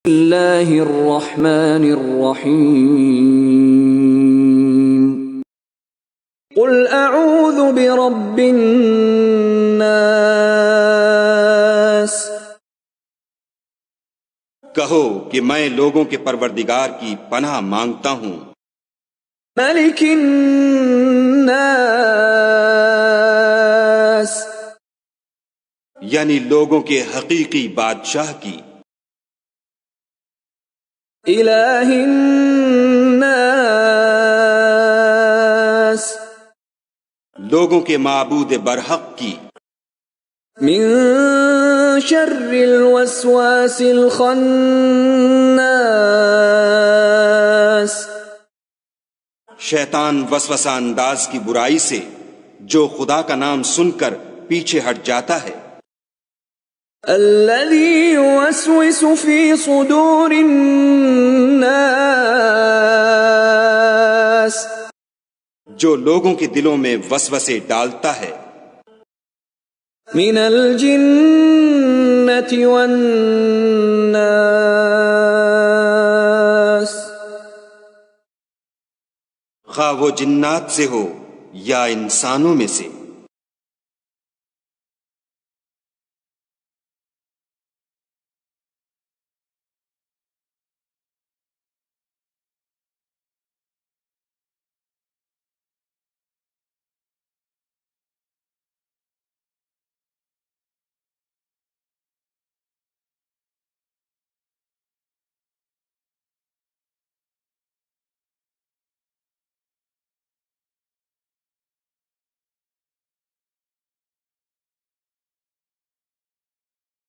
اللہ الرحمن الرحیم قل اعوذ برب الناس کہو کہ میں لوگوں کے پروردگار کی پناہ مانگتا ہوں، ملک الناس یعنی لوگوں کے حقیقی بادشاہ کی، الہ الناس لوگوں کے معبود برحق کی، من شر الوسواس الخناس شیطان وسوسہ انداز کی برائی سے جو خدا کا نام سن کر پیچھے ہٹ جاتا ہے، الذي يوسوس في صدور الناس جو لوگوں کے دلوں میں وسوسے ڈالتا ہے، من الجنة والناس خواہ وہ جنات سے ہو یا انسانوں میں سے۔